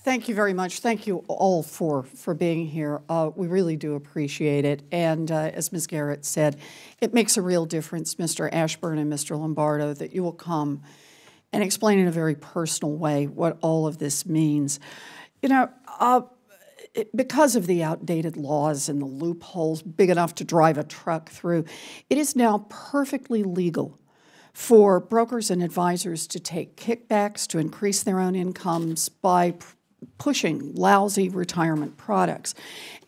Thank you very much. Thank you all for being here. We really do appreciate it. And as Ms. Garrett said, it makes a real difference, Mr. Ashburn and Mr. Lombardo, that you will come and explain in a very personal way what all of this means. You know, because of the outdated laws and the loopholes big enough to drive a truck through, it is now perfectly legal for brokers and advisors to take kickbacks to increase their own incomes by pushing lousy retirement products.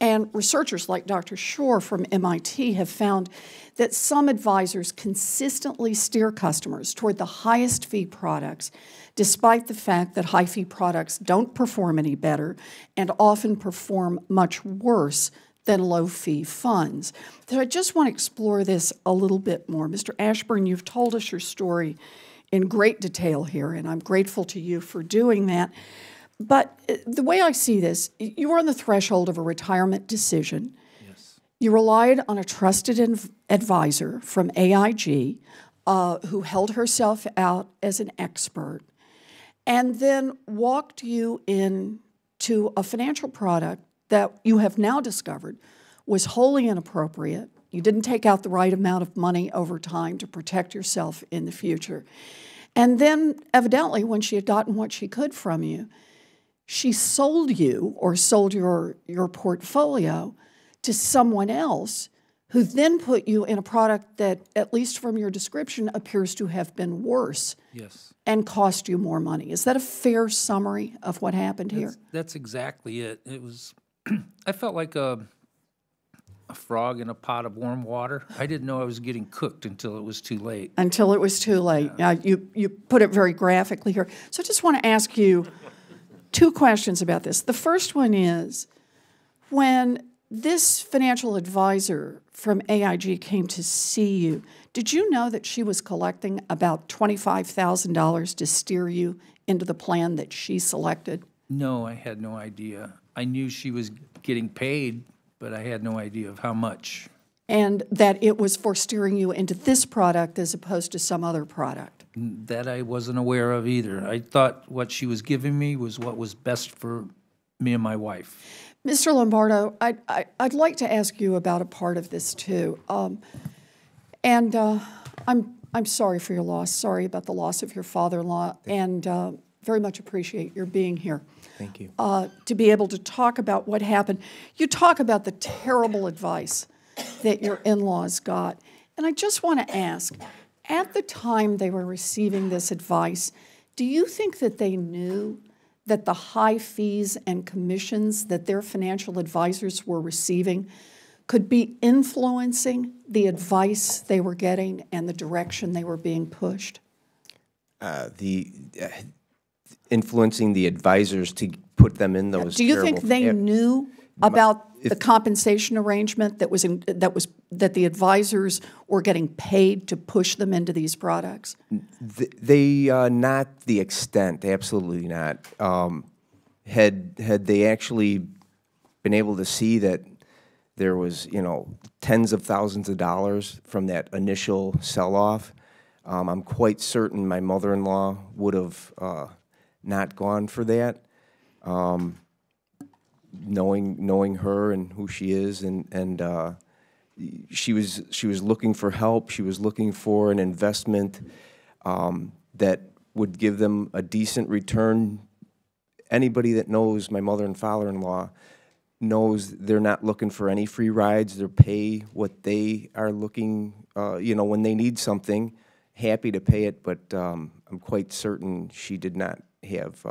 And researchers like Dr. Shore from MIT have found that some advisors consistently steer customers toward the highest fee products, despite the fact that high fee products don't perform any better and often perform much worse than low fee funds. So I just want to explore this a little bit more. Mr. Ashburn, you've told us your story in great detail here, and I'm grateful to you for doing that. But the way I see this, you were on the threshold of a retirement decision. Yes. You relied on a trusted advisor from AIG who held herself out as an expert and then walked you into a financial product that you have now discovered was wholly inappropriate. You didn't take out the right amount of money over time to protect yourself in the future. And then, evidently, when she had gotten what she could from you, she sold you or sold your portfolio to someone else who then put you in a product that, at least from your description, appears to have been worse. Yes. And cost you more money. Is that a fair summary of what happened here? That's exactly it. It was, I felt like a frog in a pot of warm water. I didn't know I was getting cooked until it was too late. Until it was too late. Yeah. You put it very graphically here. So I just want to ask you two questions about this. The first one is, when this financial advisor from AIG came to see you, did you know that she was collecting about $25,000 to steer you into the plan that she selected? No, I had no idea. I knew she was getting paid, but I had no idea of how much. And that it was for steering you into this product as opposed to some other product? That I wasn't aware of either. I thought what she was giving me was what was best for me and my wife. Mr. Lombardo, I'd like to ask you about a part of this too. I'm sorry for your loss. Sorry about the loss of your father-in-law, and very much appreciate your being here. Thank you. To be able to talk about what happened. You talk about the terrible advice that your in-laws got, and I just want to ask, at the time they were receiving this advice, do you think that they knew that the high fees and commissions that their financial advisors were receiving could be influencing the advice they were getting and the direction they were being pushed? Influencing the advisors to put them in those. Do you think they knew about the compensation arrangement that that the advisors were getting paid to push them into these products? They not the extent, absolutely not. Had they actually been able to see that there was, tens of thousands of dollars from that initial sell-off, I'm quite certain my mother-in-law would have not gone for that. Knowing her and who she is, and she was looking for help. She was looking for an investment that would give them a decent return. Anybody that knows my mother and father-in-law knows they're not looking for any free rides. They'll pay what they are looking, when they need something, happy to pay it, but I'm quite certain she did not have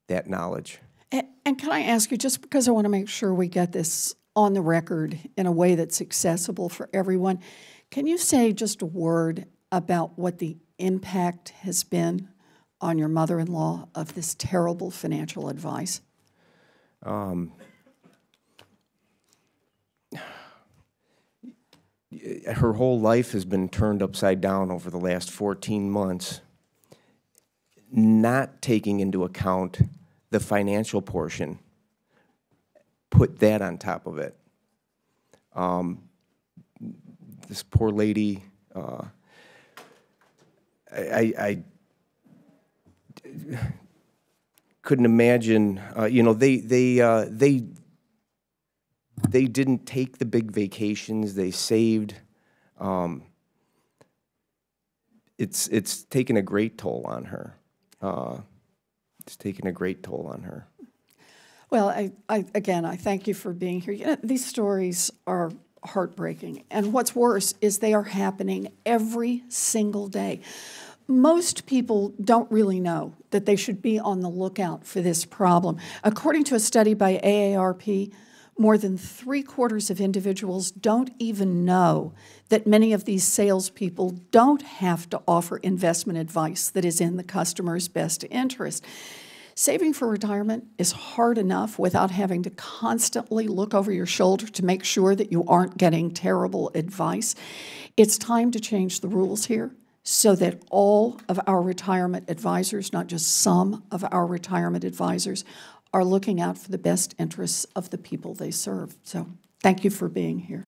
that knowledge. And can I ask you, just because I want to make sure we get this on the record in a way that's accessible for everyone, can you say just a word about what the impact has been on your mother-in-law of this terrible financial advice? Her whole life has been turned upside down over the last 14 months, not taking into account the financial portion. Put that on top of it. This poor lady, I couldn't imagine, you know, they didn't take the big vacations. They saved. It's taken a great toll on her. It's taken a great toll on her. Well, I thank you for being here. You know, these stories are heartbreaking, and what's worse is they are happening every single day. Most people don't really know that they should be on the lookout for this problem. According to a study by AARP, more than 3/4 of individuals don't even know that many of these salespeople don't have to offer investment advice that is in the customer's best interest. Saving for retirement is hard enough without having to constantly look over your shoulder to make sure that you aren't getting terrible advice. It's time to change the rules here so that all of our retirement advisors, not just some of our retirement advisors, are looking out for the best interests of the people they serve. So thank you for being here.